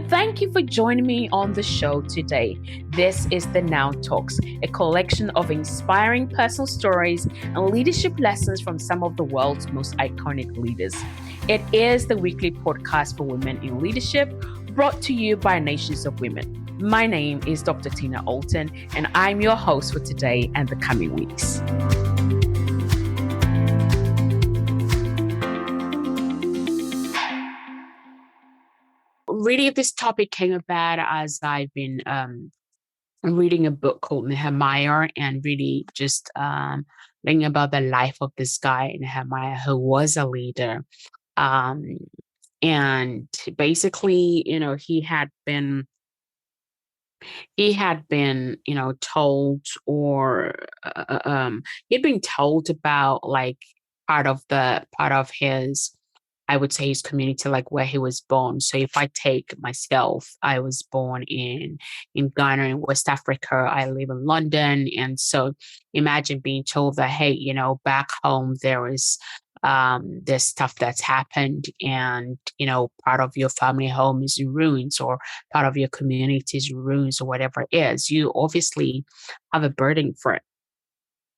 Thank you for joining me on the show today. This is the Now Talks, a collection of inspiring personal stories and leadership lessons from some of the world's most iconic leaders. It is the weekly podcast for women in leadership, brought to you by Nations of Women. My name is Dr. Tina Allton, and I'm your host for today and the coming weeks. Really, this topic came about as I've been reading a book called Nehemiah, and really just learning about the life of this guy, Nehemiah, who was a leader. And basically, he had been told, or he'd been told about like part of his, I would say, his community, like where he was born. So if I take myself, I was born in Ghana, in West Africa. I live in London, and so imagine being told that, hey, back home there is there's stuff that's happened, and part of your family home is in ruins, or part of your community is in ruins, or whatever it is. You obviously have a burden for it.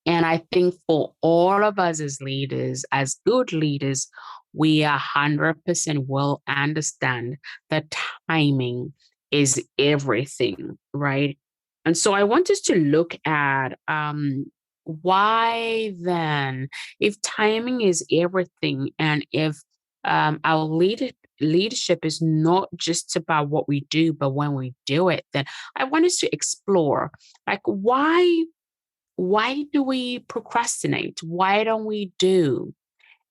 And I think for all of us as leaders, as good leaders, we 100% will understand that timing is everything, right? And so I want us to look at why then, if timing is everything, and if our leadership is not just about what we do, but when we do it, then I want us to explore, like, why do we procrastinate? Why don't we do,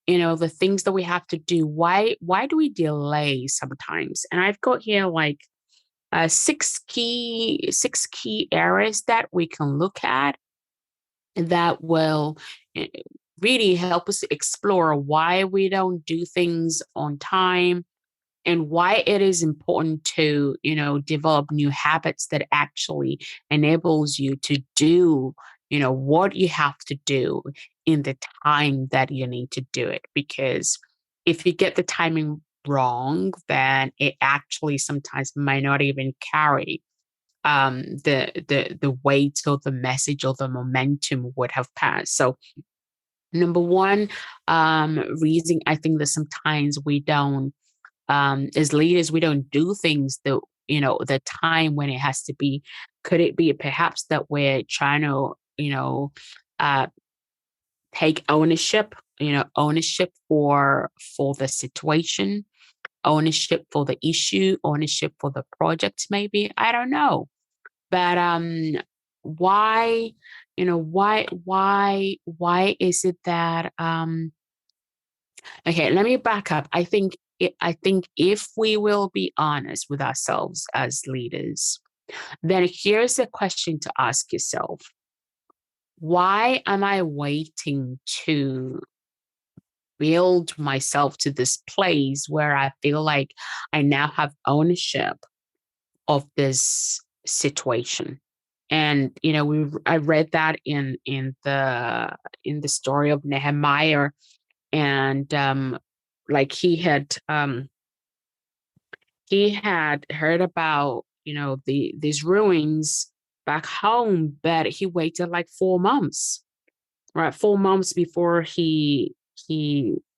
the things that we have to do? Why do we delay sometimes? And I've got here like six key areas that we can look at that will eh, really help us explore why we don't do things on time, and why it is important to develop new habits that actually enables you to do what you have to do in the time that you need to do it. Because if you get the timing wrong, then it actually sometimes might not even carry the weight or the message or the momentum would have passed. So number one reason I think that sometimes we don't, as leaders, we don't do things the time when it has to be. Could it be perhaps that we're trying to uh, take ownership for the situation, ownership for the issue, ownership for the project? Maybe, I don't know. But why why is it that okay, let me back up. I think if we will be honest with ourselves as leaders, then here's a question to ask yourself. Why am I waiting to build myself to this place where I feel like I now have ownership of this situation? And I read that in the story of Nehemiah, and like he had heard about these ruins back home, but he waited like 4 months, right? 4 months before he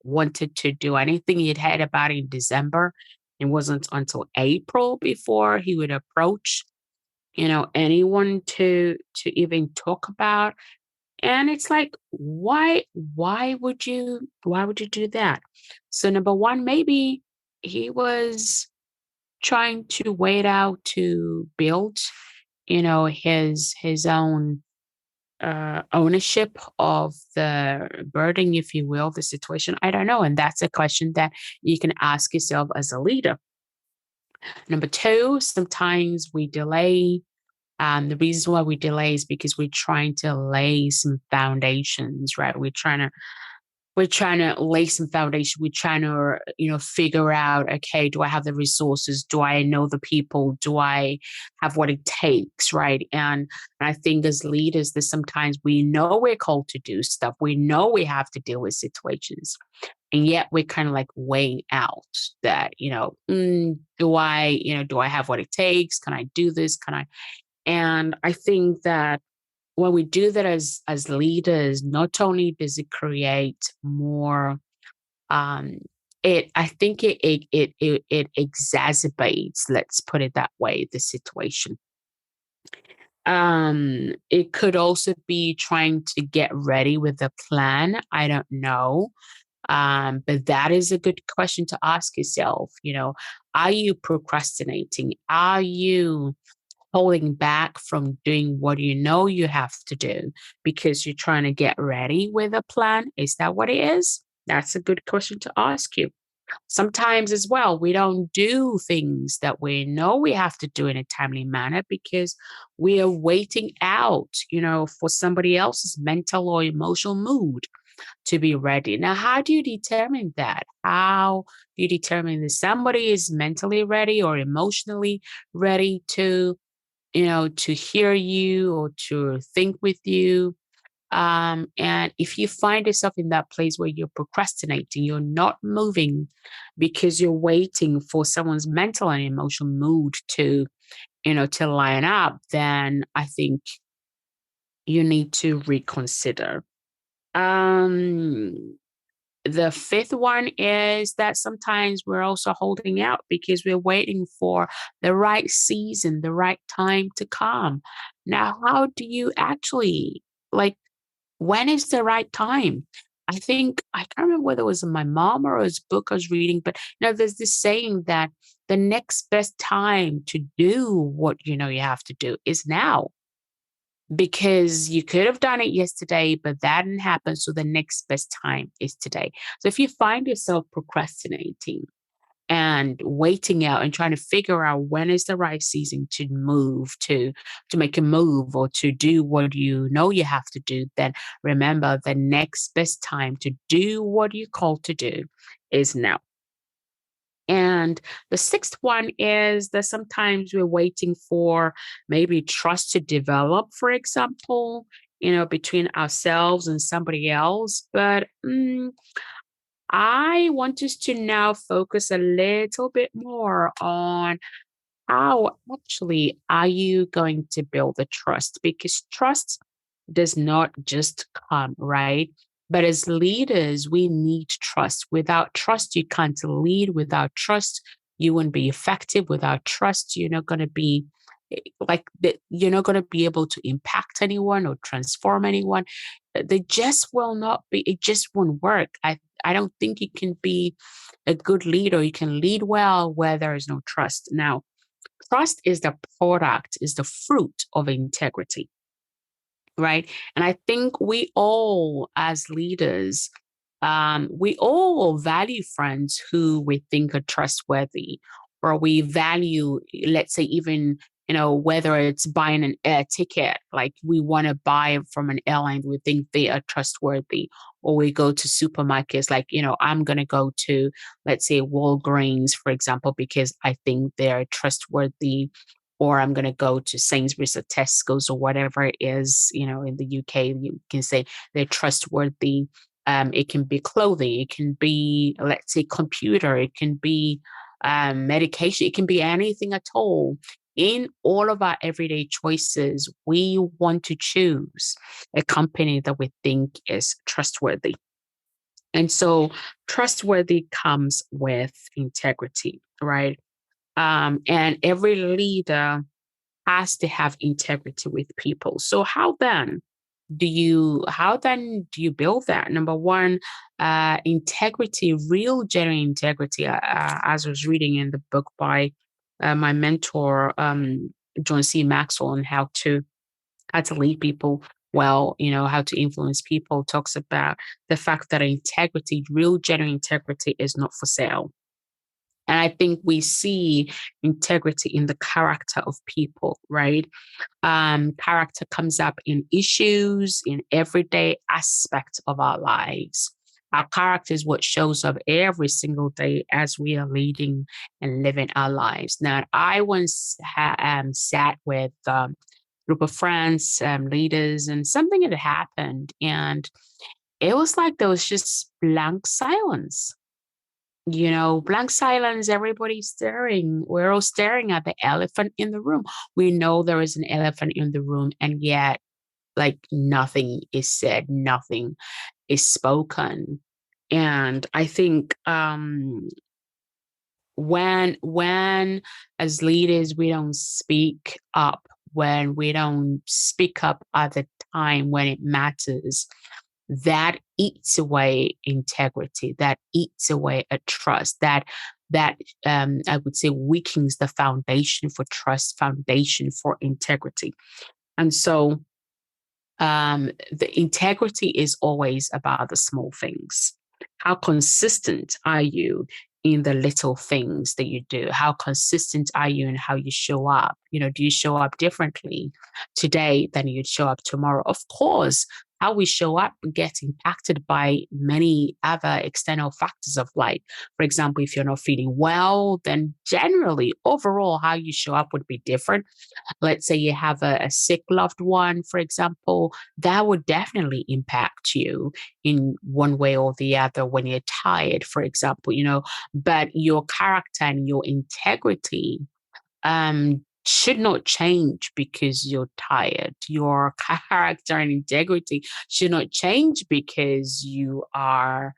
wanted to do anything. He'd heard about it in December. It wasn't until April before he would approach anyone to even talk about. And it's like, why would you do that? So number one, maybe he was trying to wait out to build his own ownership of the burden, if you will, the situation. I don't know. And that's a question that you can ask yourself as a leader. Number two, sometimes we delay. The reason why we delay is because we're trying to lay some foundations, right? We're trying to lay some foundation. We're trying to, figure out, okay, do I have the resources? Do I know the people? Do I have what it takes, right? And I think as leaders, that sometimes we know we're called to do stuff. We know we have to deal with situations, And yet we're kind of like weighing out that, do I have what it takes? Can I do this? Can I? And I think that when we do that as leaders, not only does it create more, um, I think it exacerbates, let's put it that way, the situation. It could also be trying to get ready with a plan. I don't know. But that is a good question to ask yourself. Are you procrastinating? Are you holding back from doing what you know you have to do because you're trying to get ready with a plan? Is that what it is? That's a good question to ask you. Sometimes as well, we don't do things that we know we have to do in a timely manner because we are waiting out, for somebody else's mental or emotional mood to be ready. Now, how do you determine that? How do you determine that somebody is mentally ready or emotionally ready to hear you or to think with you? And if you find yourself in that place where you're procrastinating, you're not moving because you're waiting for someone's mental and emotional mood to line up, then I think you need to reconsider. Um, the fifth one is that sometimes we're also holding out because we're waiting for the right season, the right time to come. Now, how do you actually like when is the right time? I think I can't remember whether it was in my mom or his book I was reading, but there's this saying that the next best time to do what you have to do is now because you could have done it yesterday, but that didn't happen. So the next best time is today. So if you find yourself procrastinating and waiting out and trying to figure out when is the right season to move to make a move or to do what you know you have to do, then remember the next best time to do what you called to do is now. And the sixth one is that sometimes we're waiting for maybe trust to develop, for example, between ourselves and somebody else. But I want us to now focus a little bit more on how actually are you going to build the trust? Because trust does not just come, right? But as leaders, we need trust. Without trust, you can't lead. Without trust, you wouldn't be effective. Without trust, you're not going to be you're not going to be able to impact anyone or transform anyone. They just will not be, it just won't work. I don't think you can be a good leader. You can lead well where there is no trust. Now, trust is the product, is the fruit of integrity, right? And I think we all, as leaders, we all value friends who we think are trustworthy, or we value, let's say, even whether it's buying an air ticket, like we want to buy from an airline, we think they are trustworthy, or we go to supermarkets, like I'm going to go to, let's say, Walgreens, for example, because I think they're trustworthy, or I'm going to go to Sainsbury's or Tesco's or whatever it is, in the UK, you can say they're trustworthy. It can be clothing, it can be, let's say, computer, it can be medication, it can be anything at all. In all of our everyday choices, we want to choose a company that we think is trustworthy. And so trustworthy comes with integrity, right? And every leader has to have integrity with people. So how then do you build that? Number one, integrity, real genuine integrity. As I was reading in the book by my mentor, John C. Maxwell, on how to lead people well, how to influence people, talks about the fact that integrity, real genuine integrity, is not for sale. And I think we see integrity in the character of people, right? Character comes up in issues, in everyday aspects of our lives. Our character is what shows up every single day as we are leading and living our lives. Now, I once sat with a group of friends, leaders, and something had happened. And it was like there was just blank silence. Blank silence, everybody's staring. We're all staring at the elephant in the room. We know there is an elephant in the room, and yet, like, nothing is said, nothing is spoken. And I think when as leaders we don't speak up, when we don't speak up at the time when it matters, that eats away integrity, that eats away a trust, that I would say weakens the foundation for trust, foundation for integrity. And so the integrity is always about the small things. How consistent are you in the little things that you do? How consistent are you in how you show up? Do you show up differently today than you'd show up tomorrow? Of course, how we show up gets impacted by many other external factors of life. For example, if you're not feeling well, then generally, overall, how you show up would be different. Let's say you have a sick loved one, for example, that would definitely impact you in one way or the other when you're tired, for example, but your character and your integrity should not change because you're tired. Your character and integrity should not change because you are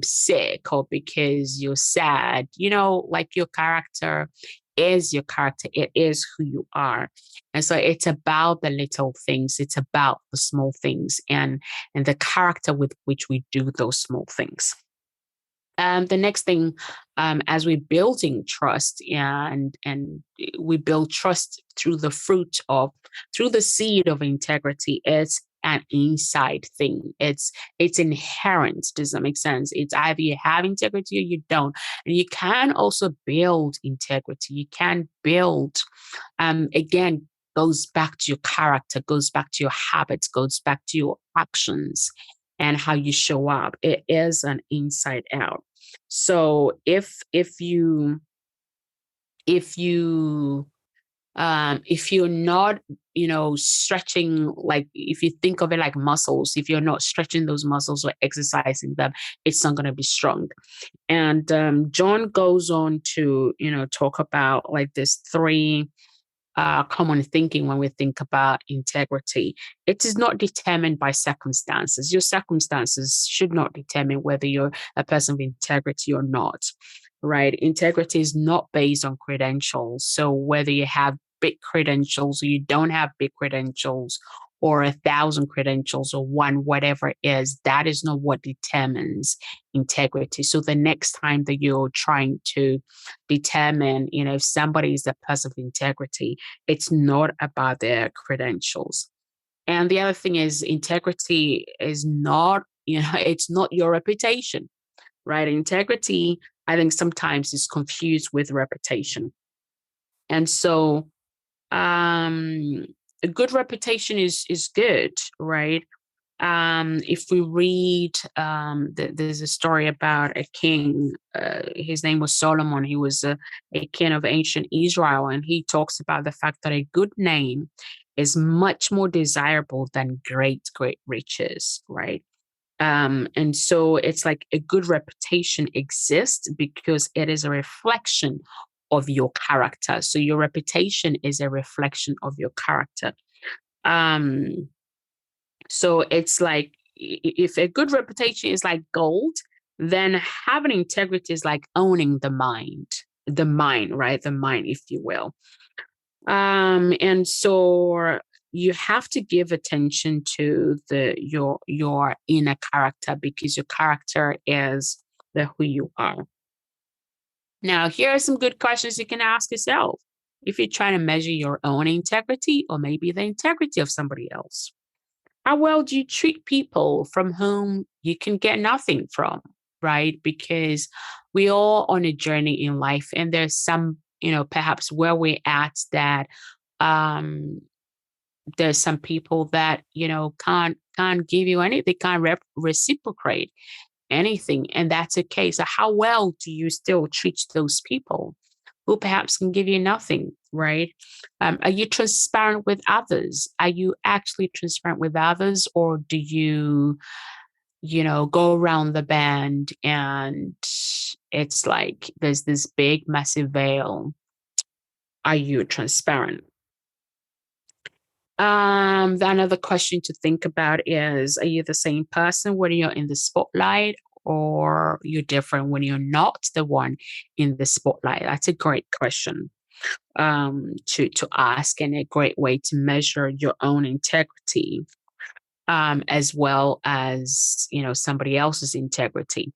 sick or because you're sad. Like your character is your character, it is who you are. And so it's about the little things, it's about the small things and the character with which we do those small things. The next thing, as we're building trust and we build trust through through the seed of integrity, it's an inside thing. It's inherent. Does that make sense? It's either you have integrity or you don't. And you can also build integrity. You can build, again, goes back to your character, goes back to your habits, goes back to your actions and how you show up. It is an inside out. So if you're not, stretching, like if you think of it like muscles, if you're not stretching those muscles or exercising them, it's not going to be strong. And John goes on to, talk about like this three common thinking when we think about integrity. It is not determined by circumstances. Your circumstances should not determine whether you're a person of integrity or not, right? Integrity is not based on credentials. So whether you have big credentials or you don't have big credentials, or 1,000 credentials or one, whatever it is, that is not what determines integrity. So the next time that you're trying to determine, if somebody is a person of integrity, it's not about their credentials. And the other thing is integrity is not, it's not your reputation, right? Integrity, I think sometimes is confused with reputation. And so a good reputation is good, right? If we read, there's a story about a king. His name was Solomon. He was a king of ancient Israel, and he talks about the fact that a good name is much more desirable than great riches, right? And so it's like a good reputation exists because it is a reflection of your character. So your reputation is a reflection of your character. Um, so it's like if a good reputation is like gold, then having integrity is like owning the mine, right? The mine, if you will. And so you have to give attention to your inner character because your character is the who you are. Now, here are some good questions you can ask yourself if you're trying to measure your own integrity or maybe the integrity of somebody else. How well do you treat people from whom you can get nothing from, right? Because we all on a journey in life, and there's some, perhaps where we're at that um there's some people that can't give you anything, they can't reciprocate anything, and that's okay. So how well do you still treat those people who perhaps can give you nothing, right? Are you transparent with others? Are you actually transparent with others, or do you go around the bend, and it's like there's this big, massive veil. Are you transparent? Another question to think about is, are you the same person when you're in the spotlight, or you're different when you're not the one in the spotlight? That's a great question to ask, and a great way to measure your own integrity, as well as somebody else's integrity.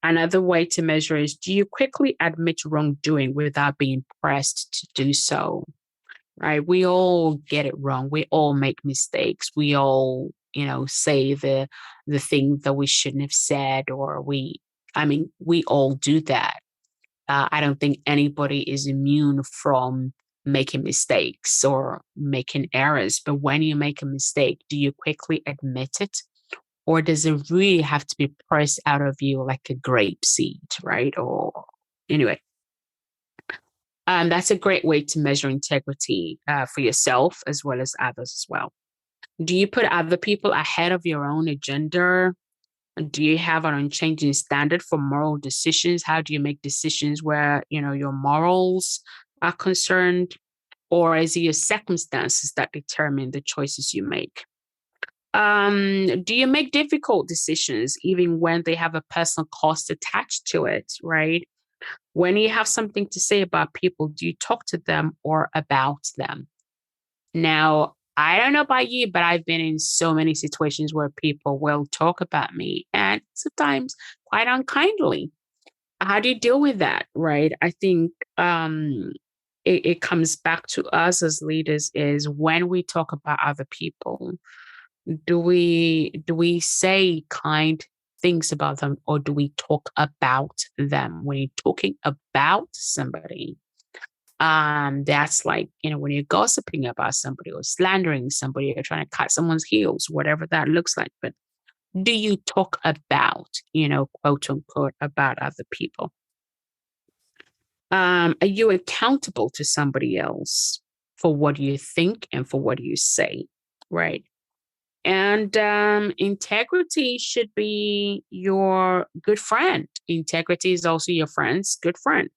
Another way to measure is, do you quickly admit wrongdoing without being pressed to do so? Right? We all get it wrong. We all make mistakes. We all, say the thing that we shouldn't have said, or we all do that. I don't think anybody is immune from making mistakes or making errors. But when you make a mistake, do you quickly admit it? Or does it really have to be pressed out of you like a grape seed, right? Or anyway, that's a great way to measure integrity for yourself as well as others as well. Do you put other people ahead of your own agenda? Do you have an unchanging standard for moral decisions? How do you make decisions where, your morals are concerned? Or is it your circumstances that determine the choices you make? Do you make difficult decisions even when they have a personal cost attached to it, right? When you have something to say about people, do you talk to them or about them? Now, I don't know about you, but I've been in so many situations where people will talk about me, and sometimes quite unkindly. How do you deal with that, right? I think it comes back to us as leaders, is when we talk about other people, do we say kind things about them, or do we talk about them? When you're talking about somebody, that's like, when you're gossiping about somebody or slandering somebody or trying to cut someone's heels, whatever that looks like. But do you talk about, quote unquote, about other people? Are you accountable to somebody else for what you think and for what you say? Right. And integrity should be your good friend. Integrity is also your friend's good friend.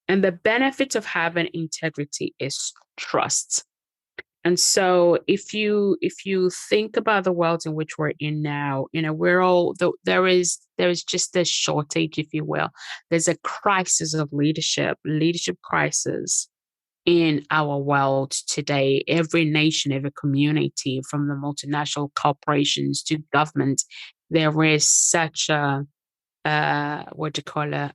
And the benefit of having integrity is trust. And so if you think about the world in which we're in now, we're all there is just a shortage, if you will. There's a crisis of leadership crisis in our world today. Every nation, every community, from the multinational corporations to government, there is such what do you call it?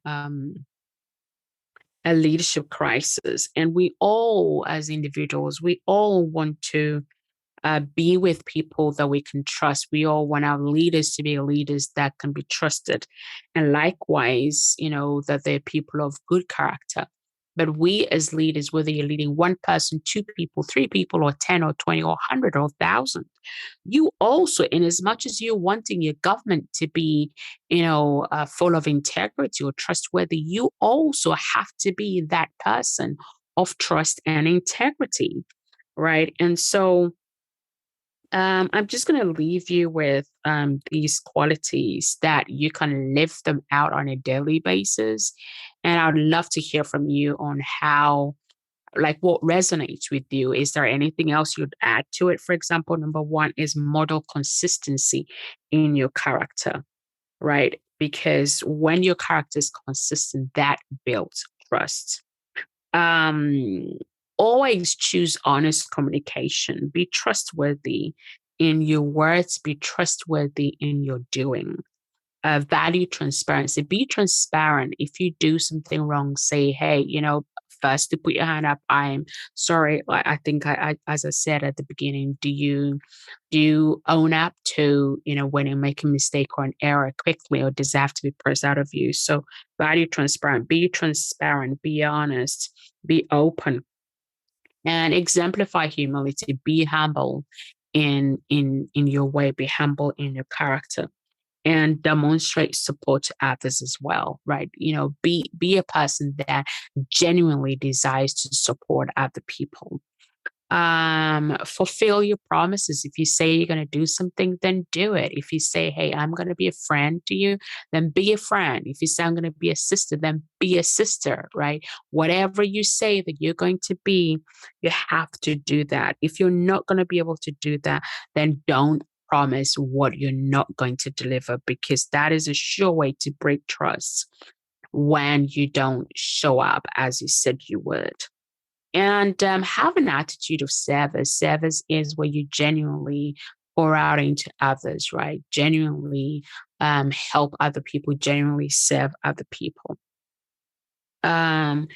A leadership crisis. And we all, as individuals, we all want to be with people that we can trust. We all want our leaders to be leaders that can be trusted. And likewise, that they're people of good character. But we as leaders, whether you're leading one person, two people, three people, or 10 or 20 or 100 or 1,000, you also, in as much as you're wanting your government to be, full of integrity or trustworthy, you also have to be that person of trust and integrity, right? And so, I'm just going to leave you with these qualities that you can live them out on a daily basis. And I'd love to hear from you on how, like, what resonates with you. Is there anything else you'd add to it? For example, number one is model consistency in your character, right? Because when your character is consistent, that builds trust. Um, Always choose honest communication. Be trustworthy in your words, be trustworthy in your doing. Value transparency. Be transparent. If you do something wrong, say, hey, first to put your hand up. I'm sorry. Like, I think as I said at the beginning, do you own up to, when you make a mistake or an error quickly, or does it have to be pressed out of you? So value transparent. Be transparent. Be honest. Be open, and exemplify humility. Be humble in your way. Be humble in your character, and demonstrate support to others as well, right? Be a person that genuinely desires to support other people. Fulfill your promises. If you say you're going to do something, then do it. If you say, hey, I'm going to be a friend to you, then be a friend. If you say I'm going to be a sister, then be a sister, right? Whatever you say that you're going to be, you have to do that. If you're not going to be able to do that, then don't promise what you're not going to deliver, because that is a sure way to break trust when you don't show up as you said you would. And have an attitude of service. Service is where you genuinely pour out into others, right? Genuinely help other people, genuinely serve other people. Um,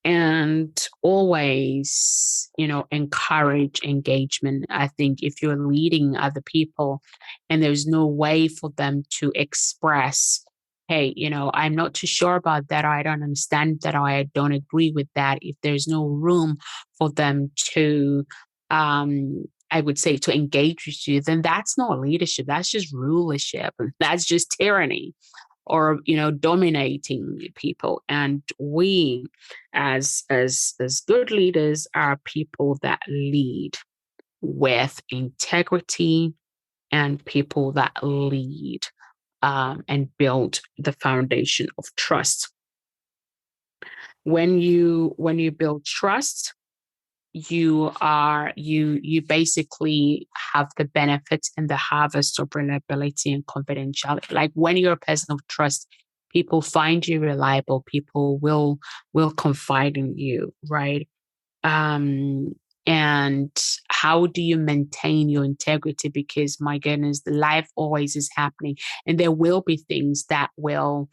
and always, encourage engagement. I think if you're leading other people and there's no way for them to express, hey, I'm not too sure about that, or I don't understand that, or I don't agree with that, if there's no room for them to, I would say, to engage with you, then that's not leadership. That's just rulership. That's just tyranny, or dominating people. And we as good leaders are people that lead with integrity, and people that lead and build the foundation of trust. When you build trust, you basically have the benefits and the harvest of reliability and confidentiality. Like when you're a person of trust, people find you reliable, people will confide in you, right? um and how do you maintain your integrity? Because my goodness, the life always is happening, and there will be things that will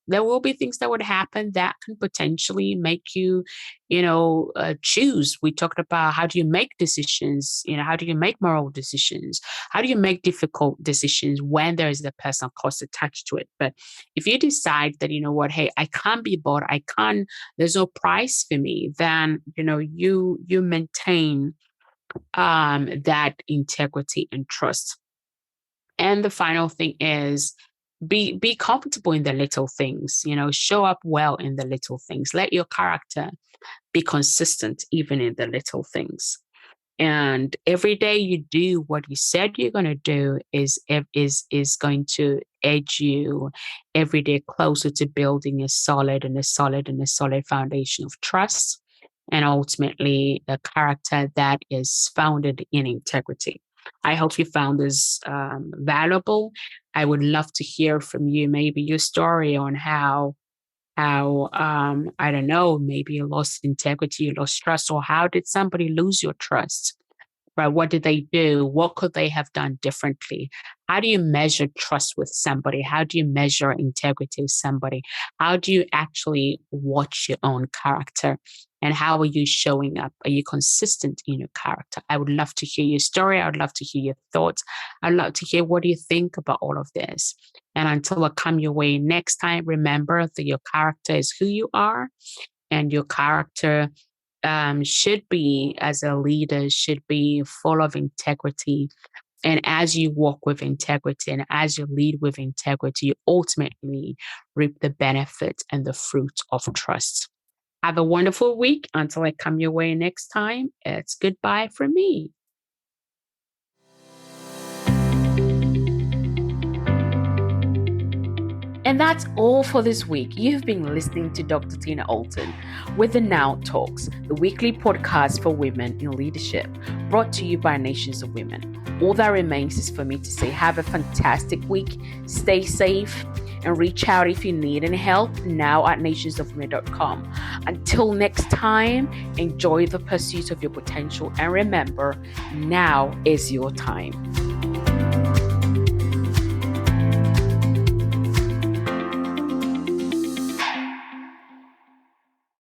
there will be things that would happen that can potentially make you choose. We talked about, how do you make decisions, how do you make moral decisions, how do you make difficult decisions when there is a personal cost attached to it. But if you decide that, what, hey, I can't be bought, I can't, there's no price for me, then you maintain that integrity and trust. And the final thing is, be comfortable in the little things, show up well in the little things. Let your character be consistent even in the little things. And every day you do what you said you're going to do is going to edge you every day closer to building a solid foundation of trust, and ultimately a character that is founded in integrity. I hope you found this valuable. I would love to hear from you, maybe your story on how I don't know, maybe you lost integrity, you lost trust, or how did somebody lose your trust? Right? What did they do? What could they have done differently? How do you measure trust with somebody? How do you measure integrity with somebody? How do you actually watch your own character? And how are you showing up? Are you consistent in your character? I would love to hear your story. I would love to hear your thoughts. I'd love to hear, what do you think about all of this? And until I come your way next time, remember that your character is who you are, and your character should be, as a leader, should be full of integrity. And as you walk with integrity and as you lead with integrity, you ultimately reap the benefit and the fruit of trust. Have a wonderful week. Until I come your way next time, it's goodbye from me. And that's all for this week. You've been listening to Dr. Tina Allton with the Now Talks, the weekly podcast for women in leadership, brought to you by Nations of Women. All that remains is for me to say, have a fantastic week, stay safe, and reach out if you need any help now at nationsofwomen.com. Until next time, enjoy the pursuit of your potential, and remember, now is your time.